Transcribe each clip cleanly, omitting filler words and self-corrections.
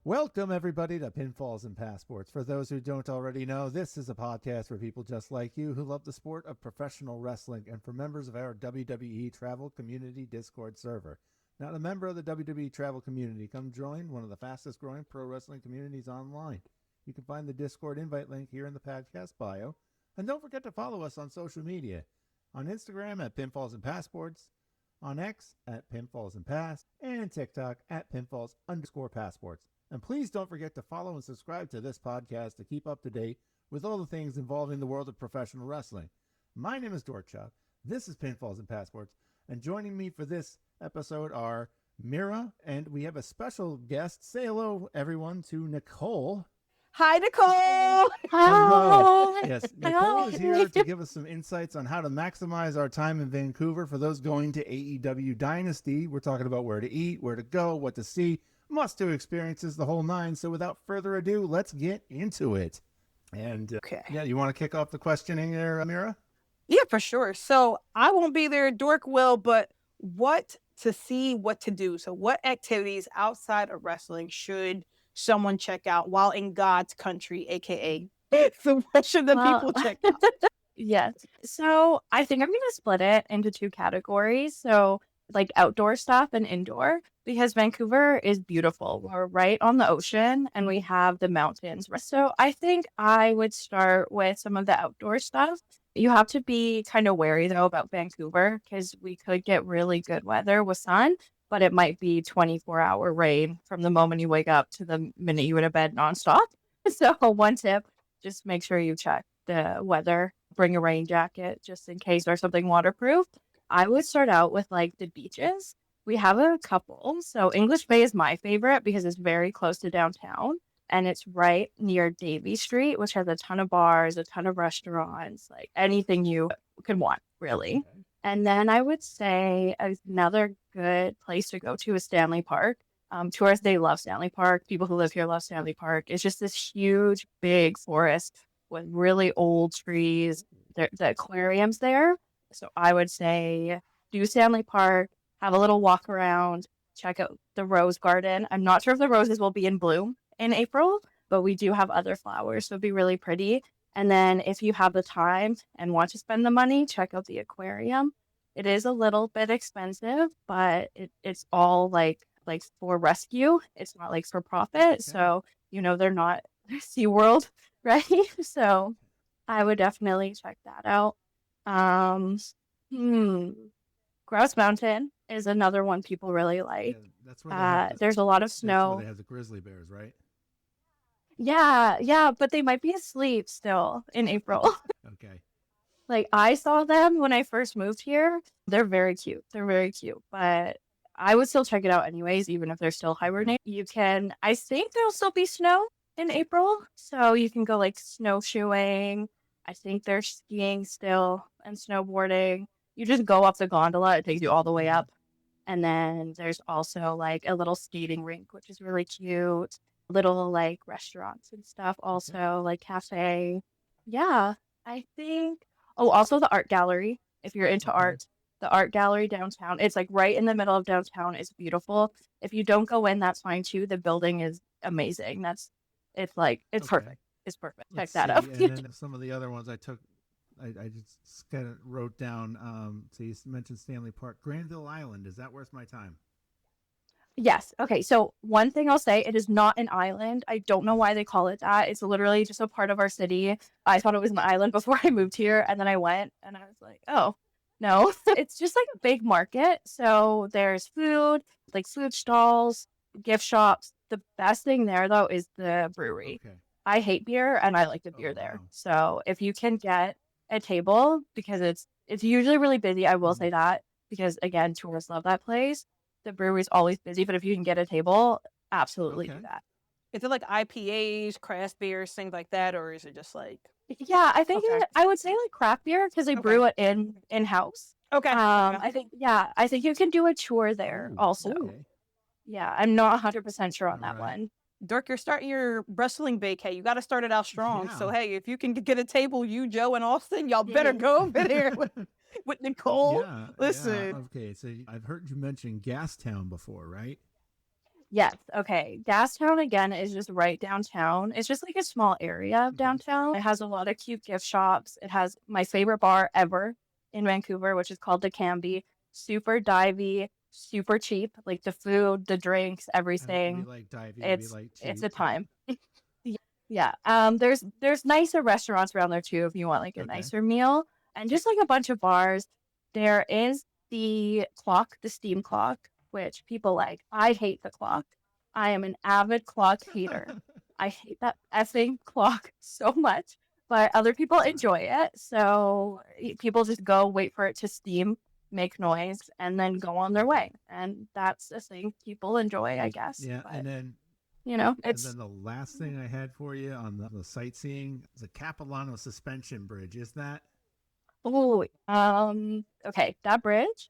Welcome, everybody, to Pinfalls and Passports. For those who don't already know, this is a podcast for people just like you who love the sport of professional wrestling and for members of our WWE Travel Community Discord server. Not a member of the WWE Travel Community, come join one of the fastest growing pro wrestling communities online. You can find the Discord invite link here in the podcast bio. And don't forget to follow us on social media. On Instagram at Pinfalls and Passports, on X at Pinfalls and Pass, and TikTok at Pinfalls_Passports. And please don't forget to follow and subscribe to this podcast to keep up to date with all the things involving the world of professional wrestling. My name is Dorkchop. This is Pinfalls and Passports. And joining me for this episode are Mirah, and we have a special guest. Say hello, everyone, to Nicole. Hi, Nicole. Hello. Yes, Nicole is here to give us some insights on how to maximize our time in Vancouver. For those going to AEW Dynasty, we're talking about where to eat, where to go, what to see, must-do experiences, the whole nine. So without further ado, let's get into it. And yeah, you want to kick off the questioning there, Mirah? Yeah, for sure. So I won't be there. Dork will, but what to see, what to do. So what activities outside of wrestling should someone check out while in God's country, aka so what should the people check out? Yes. So I think I'm going to split it into two categories. So like outdoor stuff and indoor, because Vancouver is beautiful. We're right on the ocean and we have the mountains. So I think I would start with some of the outdoor stuff. You have to be kind of wary though about Vancouver because we could get really good weather with sun, but it might be 24-hour rain from the moment you wake up to the minute you go to bed nonstop. So one tip, just make sure you check the weather, bring a rain jacket just in case there's something waterproof. I would start out with like the beaches. We have a couple. So English Bay is my favorite because it's very close to downtown and it's right near Davie Street, which has a ton of bars, a ton of restaurants, like anything you could want, really. Okay. And then I would say another good place to go to is Stanley Park. Tourists, they love Stanley Park. People who live here love Stanley Park. It's just this huge, big forest with really old trees. The aquarium's there. So I would say do Stanley Park, have a little walk around, check out the rose garden. I'm not sure if the roses will be in bloom in April, but we do have other flowers, so it'd be really pretty. And then if you have the time and want to spend the money, check out the aquarium. It is a little bit expensive, but it's all like for rescue. It's not like for profit. Okay. So, they're not SeaWorld, right? So I would definitely check that out. Grouse Mountain is another one people really like. Yeah, that's where there's a lot of snow. That's where they have the grizzly bears, right? Yeah, but they might be asleep still in April. Okay. Like I saw them when I first moved here. They're very cute. But I would still check it out anyways, even if they're still hibernating. I think there'll still be snow in April. So you can go like snowshoeing. I think they're skiing still and snowboarding. You just go up the gondola. It takes you all the way up. And then there's also like a little skating rink, which is really cute. Little like restaurants and stuff also, like cafe. Yeah, I think. Oh, also the art gallery. If you're into art, the art gallery downtown. It's like right in the middle of downtown. It's beautiful. If you don't go in, that's fine too. The building is amazing. It's perfect. It's perfect. Check that out. And then some of the other ones I just kind of wrote down. So you mentioned Stanley Park. Granville Island, is that worth my time? Yes. Okay. So one thing I'll say, it is not an island. I don't know why they call it that. It's literally just a part of our city. I thought it was an island before I moved here. And then I went and I was like, oh, no. It's just like a big market. So there's food, like food stalls, gift shops. The best thing there, though, is the brewery. Okay. I hate beer and I like the beer there. Wow. So if you can get a table, because it's usually really busy, I will say that, because again, tourists love that place. The brewery's always busy, but if you can get a table, absolutely do that. Is it like IPAs, craft beers, things like that, or is it just like? Yeah, I think I would say like craft beer because they brew it in house. Okay. I think you can do a tour there also. Okay. Yeah, I'm not 100% sure on that one. Dirk, you're starting your wrestling vacay. You got to start it out strong. Yeah. So, hey, if you can get a table, you, Joe, and Austin, y'all better go over there with Nicole. Yeah, listen. Yeah. Okay, so I've heard you mention Gastown before, right? Yes. Okay. Gastown again is just right downtown. It's just like a small area of Okay. downtown. It has a lot of cute gift shops. It has my favorite bar ever in Vancouver, which is called the Canby. Super divey, super cheap. Like the food, the drinks, We everything. like divey, we It's like it's cheap. a time. Y- Yeah. There's nicer restaurants around there too if you want like a Okay. nicer meal. And just like a bunch of bars. There is the clock, the steam clock, which people like. I hate the clock. I am an avid clock hater. I hate that effing clock so much, but other people enjoy it. So people just go wait for it to steam, make noise, and then go on their way. And that's a thing people enjoy, I guess. Yeah, But, and then it's the last thing I had for you on the sightseeing is the Capilano Suspension Bridge. Is that? oh, okay, that bridge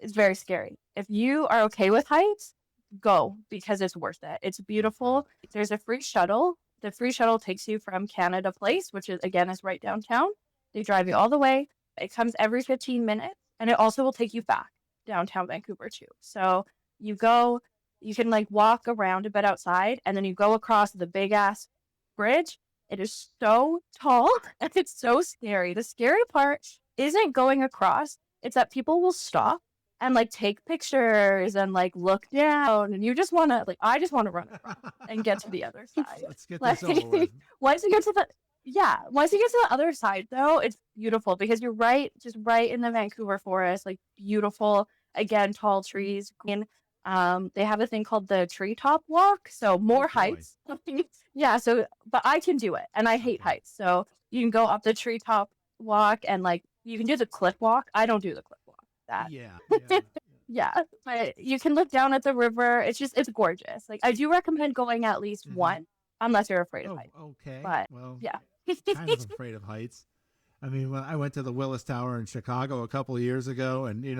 is very scary. If you are okay with heights, go because it's worth it. It's beautiful. There's a free shuttle. The free shuttle takes you from Canada Place, which is again is right downtown. They drive you all the way. It comes every 15 minutes, and it also will take you back downtown Vancouver too. So you go, you can like walk around a bit outside, and then you go across the big ass bridge. It is so tall and it's so scary. The scary part isn't going across, it's that people will stop and like take pictures and like look down, and you just want to like I just want to run across and get to the other side. Let's get Like this over with. once you get to the once you get to the other side though, it's beautiful because you're just right in the Vancouver forest, like beautiful, again, tall trees, green. They have a thing called the treetop walk, so more Oh, boy. heights. Yeah, so but I can do it, and I hate Okay. heights, so you can go up the treetop walk, and like you can do the cliff walk. I don't do the cliff walk. That Yeah. yeah, but you can look down at the river. It's gorgeous. Like I do recommend going at least Mhm. one, unless you're afraid of Oh, heights. okay. But Well, yeah, kind of afraid of heights. I mean, when I went to the Willis Tower in Chicago a couple of years ago, and they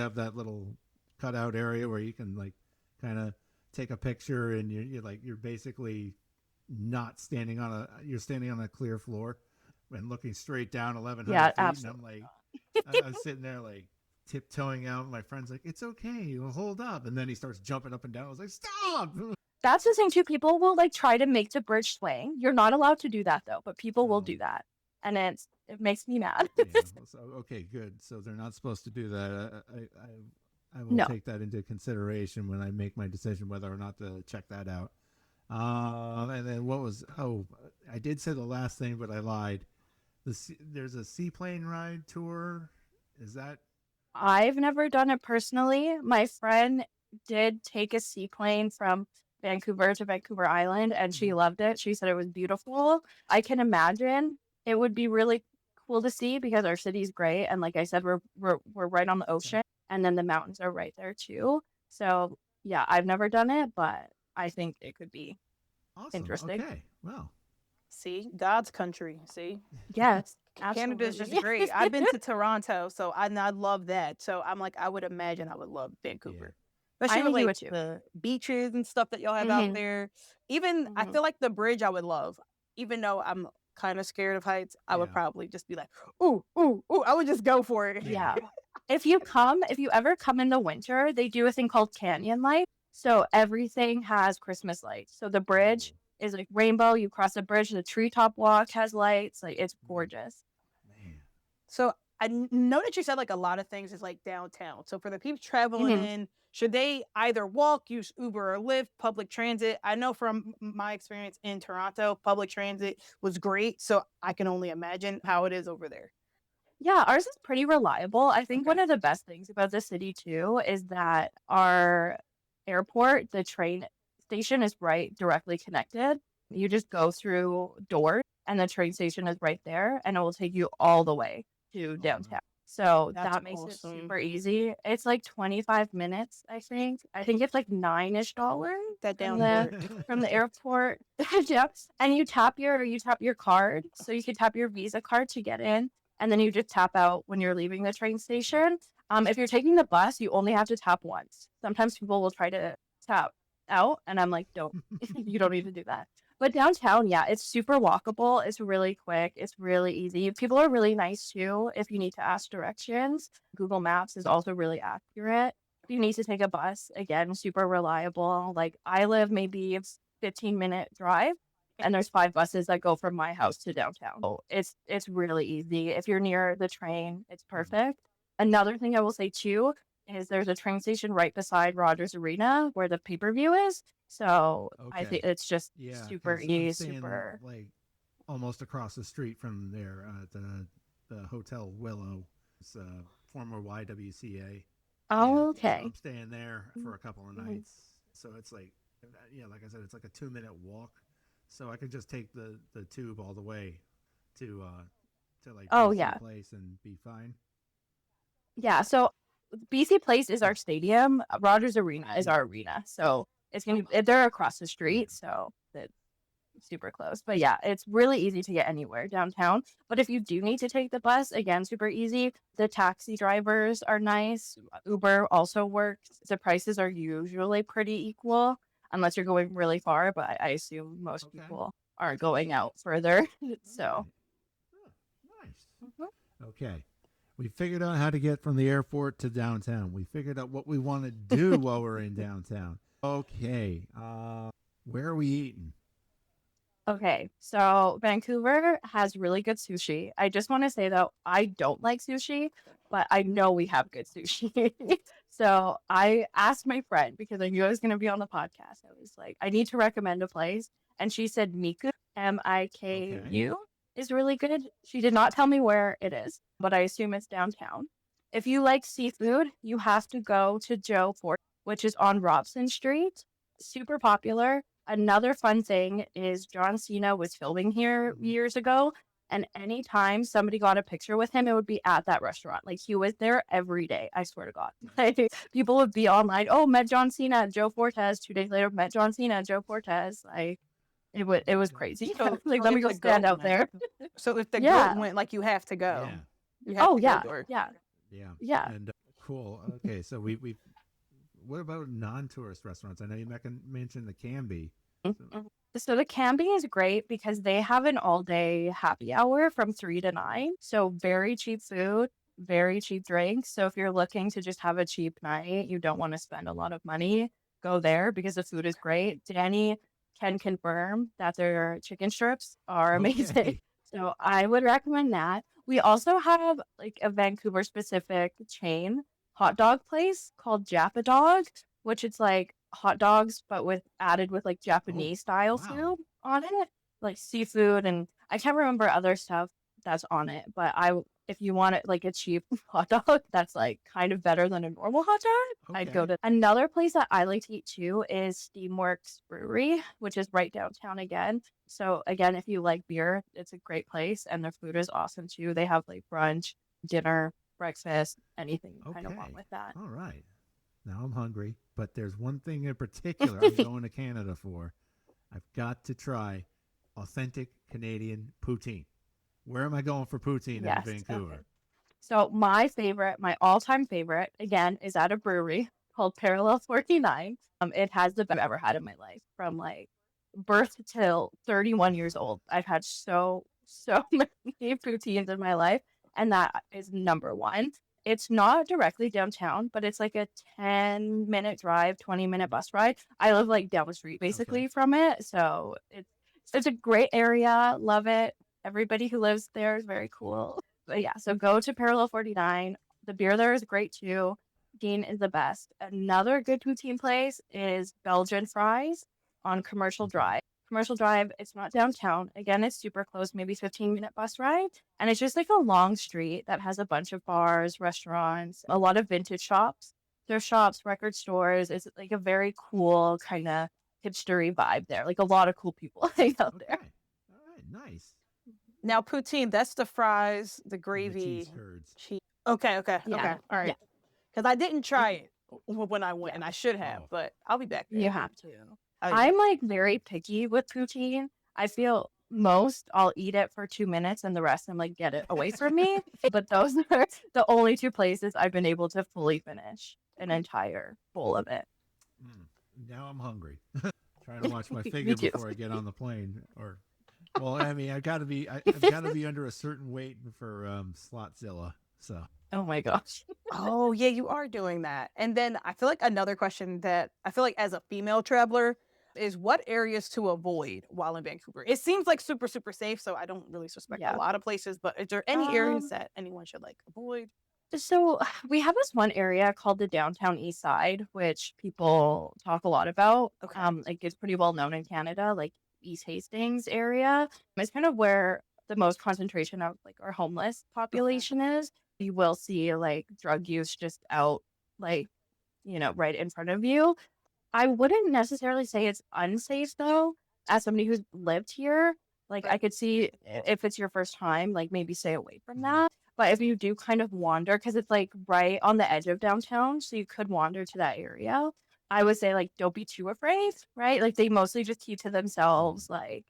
have that little cutout area where you can like kind of take a picture, and you're basically not standing on you're standing on a clear floor and looking straight down 1,100 yeah, feet, absolutely. and I'm like, I was sitting there like tiptoeing out. My friend's like, "It's okay, you'll hold up," and then he starts jumping up and down. I was like, "Stop!" That's the thing too. People will like try to make the bridge swing. You're not allowed to do that though, but people will do that, and it makes me mad. Yeah. So okay, good. So they're not supposed to do that. I will No. take that into consideration when I make my decision whether or not to check that out. And then what was? Oh, I did say the last thing, but I lied. There's a seaplane ride tour. Is that? I've never done it personally. My friend did take a seaplane from Vancouver to Vancouver Island, and she loved it. She said it was beautiful. I can imagine it would be really cool to see because our city's great, and like I said, we're right on the ocean, and then the mountains are right there too. So yeah, I've never done it, but I think it could be Awesome. interesting. Okay. Well. See, God's country. See, Yes, Canada's just absolutely. great. I've been to Toronto, so I love that. So I'm like, I would imagine I would love Vancouver, especially I with think you like would too. the beaches and stuff that y'all have out Mhm. there. Even I Mhm. feel like the bridge I would love, even though I'm kind of scared of heights. I would Yeah. probably just be like, ooh, ooh, ooh. I would just go for it. Yeah. If you ever come in the winter, they do a thing called canyon light. So everything has Christmas lights. So the bridge is like rainbow. You cross the bridge, the treetop walk has lights. Like it's gorgeous. Man. So I know that you said like a lot of things is like downtown. So for the people traveling Mhm. in, should they either walk, use Uber or Lyft, public transit? I know from my experience in Toronto, public transit was great. So I can only imagine how it is over there. Yeah, ours is pretty reliable. I think one Okay. of the best things about the city too is that our airport, the train station is right directly connected. You just go through doors and the train station is right there and it will take you all the way to downtown. So That's that makes it awesome. super easy. It's like 25 minutes, I think. I think it's like $9-ish That from down from the airport. Yeah. And you tap your card. So you can tap your Visa card to get in. And then you just tap out when you're leaving the train station. If you're taking the bus, you only have to tap once. Sometimes people will try to tap out, and I'm like, don't, you don't need to do that. But downtown, yeah, it's super walkable. It's really quick. It's really easy. People are really nice too if you need to ask directions. Google Maps is also really accurate. you need to take a bus, again, super reliable. Like I live maybe a 15-minute drive, and there's 5 buses that go from my house to downtown. So it's really easy. If you're near the train, it's perfect. Another thing I will say too is there's a train station right beside Rogers Arena where the pay-per-view is. So I think it's just super 'cause easy, I'm staying, super. like almost across the street from there at the Hotel Willow. It's former YWCA. Oh, So okay. I'm staying there for a couple of nights. So it's like, like I said, it's like a 2-minute walk. So I could just take the tube all the way to like Oh, BC yeah. Place and be fine. Yeah. So BC Place is our stadium. Rogers Arena is our arena. So it's going to, they're across the street. So it's super close. But yeah, it's really easy to get anywhere downtown. But if you do need to take the bus, again, super easy. The taxi drivers are nice. Uber also works. The prices are usually pretty equal unless you're going really far. But I assume most people aren't going out further. So. Nice. Okay. We figured out how to get from the airport to downtown. We figured out what we want to do while we're in downtown. Okay. Where are we eating? Okay, so Vancouver has really good sushi. I just want to say though, I don't like sushi, but I know we have good sushi. So I asked my friend because I knew I was going to be on the podcast. I was like, I need to recommend a place. And she said Miku, Miku, is really good. She did not tell me where it is, but I assume it's downtown. If you like seafood, you have to go to Joe Fort, which is on Robson Street. Super popular. Another fun thing is John Cena was filming here years ago, and anytime somebody got a picture with him, it would be at that restaurant. Like he was there every day. I swear to God. Like people would be online. Oh, met John Cena at Joe Fortes. 2 days later, met John Cena at Joe Fortes. Like it was crazy. So like let me go stand out there. So if the goat went, like you have to go. Yeah. You have to yeah, go, Dork. yeah. And cool. Okay, so we what about non-tourist restaurants? I know you mentioned the Canby. So the Canby is great because they have an all-day happy hour from 3 to 9. So very cheap food, very cheap drinks. So if you're looking to just have a cheap night, you don't want to spend a lot of money, go there because the food is great. Danny can confirm that their chicken strips are amazing. Okay. So I would recommend that. We also have like a Vancouver specific chain hot dog place called Jappa Dog, which it's like hot dogs but added with like Japanese style food on it, like seafood, and I can't remember other stuff that's on it, but if you want it like a cheap hot dog that's like kind of better than a normal hot dog, I'd go to. Another place that I like to eat too is Steamworks Brewery, which is right downtown again. So again, if you like beer, it's a great place, and their food is awesome too. They have like brunch, dinner, breakfast, anything you kind of want with that. All right. Now I'm hungry, but there's one thing in particular I'm going to Canada for. I've got to try authentic Canadian poutine. Where am I going for poutine in Vancouver? Okay. So my all-time favorite, again, is at a brewery called Parallel 49. It has the best I've ever had in my life. From like birth till 31 years old, I've had so many poutines in my life, and that is number one. It's not directly downtown, but it's like a 10-minute drive, 20-minute bus ride. I live like down the street basically from it. So it's a great area. Love it. Everybody who lives there is very cool. But yeah, so go to Parallel 49. The beer there is great too. Dean is the best. Another good poutine place is Belgian Fries on Commercial Drive. Commercial Drive, it's not downtown. Again, it's super close, maybe 15-minute bus ride. And it's just like a long street that has a bunch of bars, restaurants, a lot of vintage shops. There's shops, record stores. It's like a very cool kind of hipstery vibe there. Like a lot of cool people hang out there. All right, nice. Now poutine, that's the fries, the gravy, cheese. Okay. All right. Because I didn't try it when I went, and I should have, but I'll be back there. You have to. I'm like very picky with poutine. I feel I'll eat it for 2 minutes and the rest I'm like, get it away from me. But those are the only 2 places I've been able to fully finish an entire bowl of it. Now I'm hungry. Trying to watch my figure before I get on the plane. Well, I mean, I've got to be under a certain weight for Slotzilla. So Oh my gosh. Oh, yeah, you are doing that. And then I feel like another question that I feel like as a female traveler is what areas to avoid while in Vancouver? It seems like super, super safe, so I don't really suspect a Yeah. lot of places, but is there any areas that anyone should like avoid? So we have this one area called the downtown east side, which people talk a lot about. Okay. Like it's pretty well known in Canada, like East Hastings area. It's kind of where the most concentration of like our homeless population is. You will see like drug use just out, like, right in front of you. I wouldn't necessarily say it's unsafe though. As somebody who's lived here, like I Right. could see if it's your first time, like maybe stay away from Mhm. that. But if you do kind of wander, because it's like right on the edge of downtown, so you could wander to that area. I would say like don't be too afraid, right? Like they mostly just keep to themselves. Like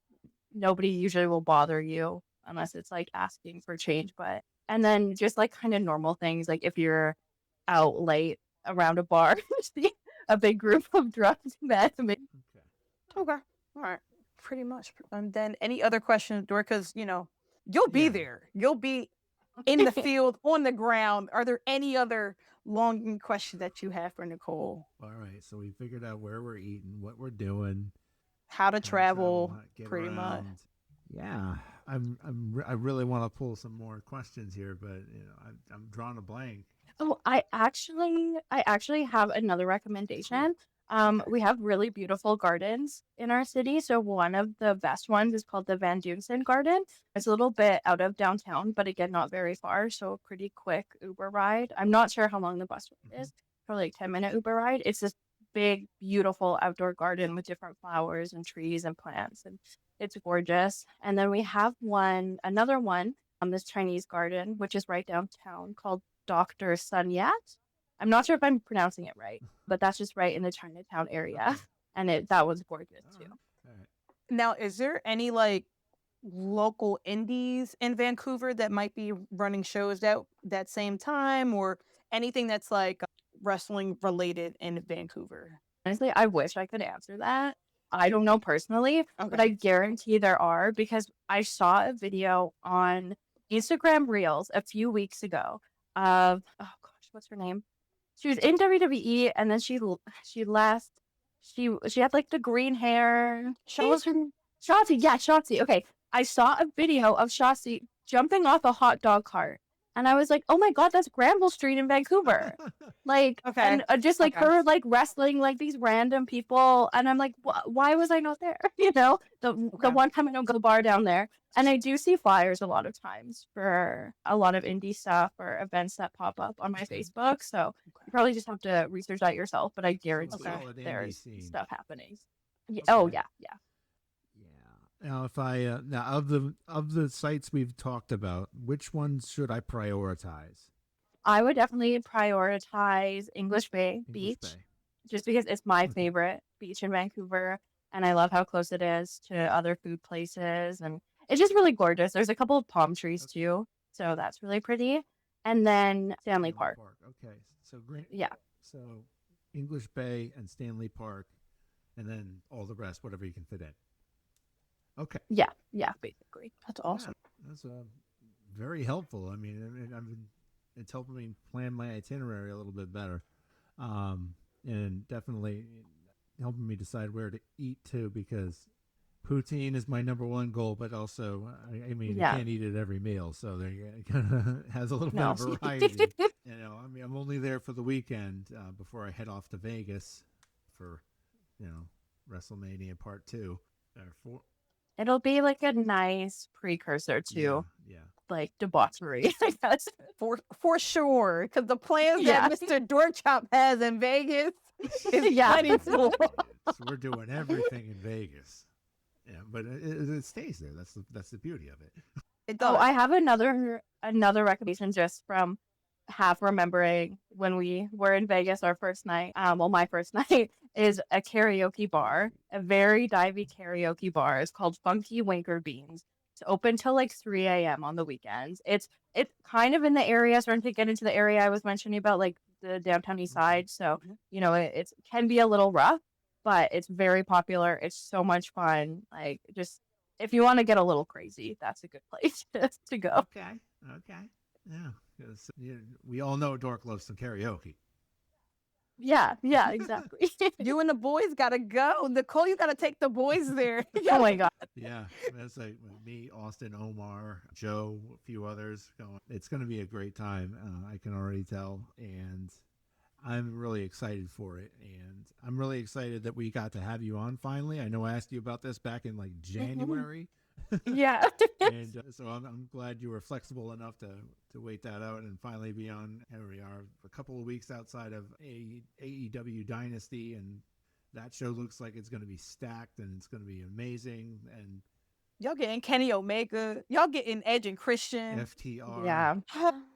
nobody usually will bother you unless it's like asking for change. But and then just like kind of normal things, like if you're out late around a bar, see a big group of drunk men. Okay. Okay. All right. Pretty much. And then any other questions, Dora? Because, you'll be Yeah. there. You'll be in the field, on the ground. Are there any other longing questions that you have for Nicole? All right. So we figured out where we're eating, what we're doing, How to how travel, how to get pretty much. around. Yeah, I really want to pull some more questions here, but I'm drawing a blank. Oh, I actually have another recommendation. We have really beautiful gardens in our city. So one of the best ones is called the Van Dusen Garden. It's a little bit out of downtown, but again, not very far. So a pretty quick Uber ride. I'm not sure how long the bus ride is. Probably like 10-minute Uber ride. It's this big, beautiful outdoor garden with different flowers and trees and plants, and it's gorgeous. And then we have another one, this Chinese garden, which is right downtown called Dr. Sun Yat. I'm not sure if I'm pronouncing it right, but that's just right in the Chinatown area. Okay. And that was gorgeous All too. right. All right. Now, is there any like local indies in Vancouver that might be running shows that same time, or anything that's like wrestling related in Vancouver? Honestly, I wish I could answer that. I don't know personally, but Okay. I guarantee there are because I saw a video on Instagram Reels a few weeks ago of, oh gosh, what's her name? She was in WWE and then she left. She had like the green hair. What was her name? Shotzi. Yeah, Shotzi. Okay. I saw a video of Shotzi jumping off a hot dog cart. And I was like, oh my God, that's Granville Street in Vancouver. Like, Okay. and just like Okay. her, like wrestling like these random people. And I'm like, why was I not there? The one time I don't go to the bar down there. And I do see flyers a lot of times for a lot of indie stuff or events that pop up on my Facebook. So you probably just have to research that yourself, but I guarantee solid indie there's scene. stuff happening. Yeah. Okay. Oh yeah, yeah. Yeah. Now, if I now of the sites we've talked about, which ones should I prioritize? I would definitely prioritize English Bay English Beach, Bay. just because it's my Okay. favorite beach in Vancouver, and I love how close it is to other food places, and it's just really gorgeous. There's a couple of palm trees Okay. too, so that's really pretty. And then Stanley Park. Okay. So green. Yeah. So English Bay and Stanley Park, and then all the rest, whatever you can fit in. Okay. Yeah, basically. That's awesome. Yeah, that's very helpful. I mean, it's helping me plan my itinerary a little bit better, and definitely helping me decide where to eat too, because poutine is my number one goal, but also, I mean, Yeah. you can't eat it every meal, so there you kind of has a little No. bit of variety. I mean, I'm only there for the weekend before I head off to Vegas for, WrestleMania Part 2. It'll be like a nice precursor to Yeah. like debauchery, I guess. For sure, because the plans Yeah. that Mr. Dorkchop has in Vegas is Yeah. plenty full. So we're doing everything in Vegas. Yeah, but it stays there. That's the beauty of it. It Oh, does. I have another recommendation just from half remembering when we were in Vegas our first night. My first night is a karaoke bar, a very divey karaoke bar. It's called Funky Winker Beans. It's open till like 3 a.m. on the weekends. It's kind of in the area, starting to get into the area I was mentioning about, like the downtown east side. So, it can be a little rough, but it's very popular. It's so much fun. Like, just if you want to get a little crazy, that's a good place to go. Okay. Yeah. because we all know Dork loves some karaoke. Yeah, exactly. You and the boys gotta go. Nicole, you gotta take the boys there. Oh my god. Yeah, that's like me, Austin, Omar, Joe, a few others going. It's going to be a great time. I can already tell, and I'm really excited for it. And I'm really excited that we got to have you on finally. I know I asked you about this back in like January. Yeah. And so I'm glad you were flexible enough to wait that out and finally be on. Here we are, a couple of weeks outside of AEW Dynasty, and that show looks like it's going to be stacked and it's going to be amazing. And Y'all getting Kenny Omega. Y'all getting Edge and Christian. FTR. Yeah.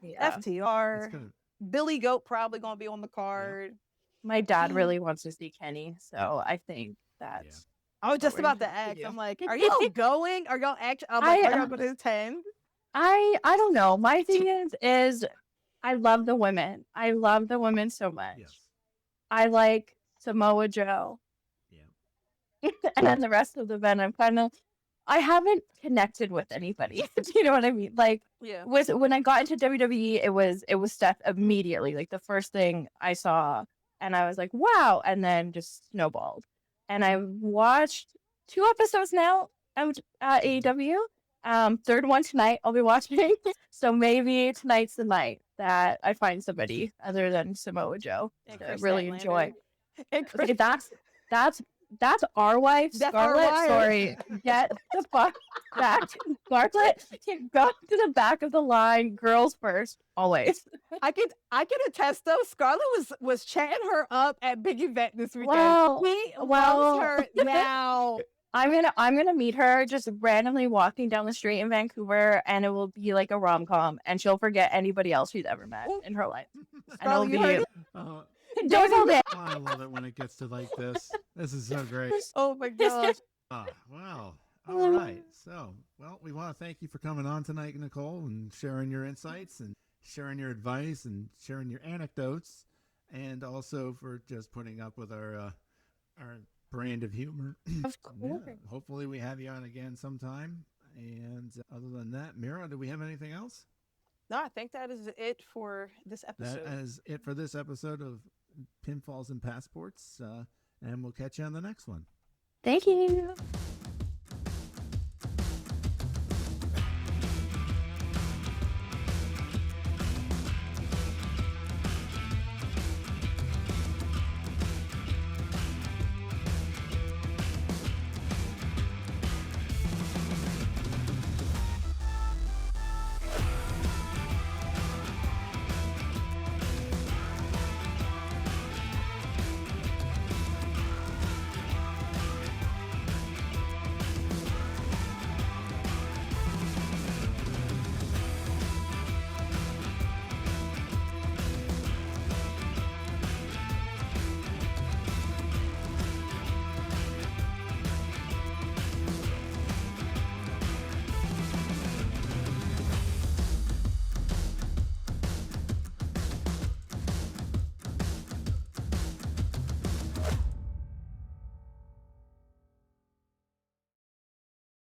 FTR. It's gonna, Billy Goat probably gonna be on the card. My dad really wants to see Kenny, so I think that's. Yeah. I was just we're about gonna to have to ask. do. I'm like, are y'all going? Are y'all actually? I'm like, are y'all going to attend? I don't know. My thing is I love the women. I love the women so much. yes. I like Samoa Joe. Yeah. And then the rest of the men, I haven't connected with anybody. Do you know what I mean? Like, Yeah. when I got into WWE, it was Steph immediately. Like the first thing I saw, and I was like, wow, and then just snowballed. And I watched 2 episodes now at AEW. Third one tonight I'll be watching. So maybe tonight's the night that I find somebody other than Samoa Joe And to Chris really Statlander. enjoy. And Okay, that's our wife, That's our Scarlett. wife. Sorry, get the fuck back, Scarlett. Go to the back of the line. Girls first, always. I can attest though. Scarlett was chatting her up at big event this weekend. Well, He well. loves her now. I'm gonna meet her just randomly walking down the street in Vancouver, and it will be like a rom-com, and she'll forget anybody else she's ever met in her life. And it'll Scarlett, you heard be it? don't hold it. I love it when it gets to like this. This is so great. Oh my gosh. Wow. All right. So, well, we want to thank you for coming on tonight, Nicole, and sharing your insights and sharing your advice and sharing your anecdotes, and also for just putting up with our brand of humor. Of course. Yeah, hopefully we have you on again sometime. And other than that, Mirah, do we have anything else? No, I think that is it for this episode. That is it for this episode of Pinfalls and Passports. And we'll catch you on the next one. Thank you.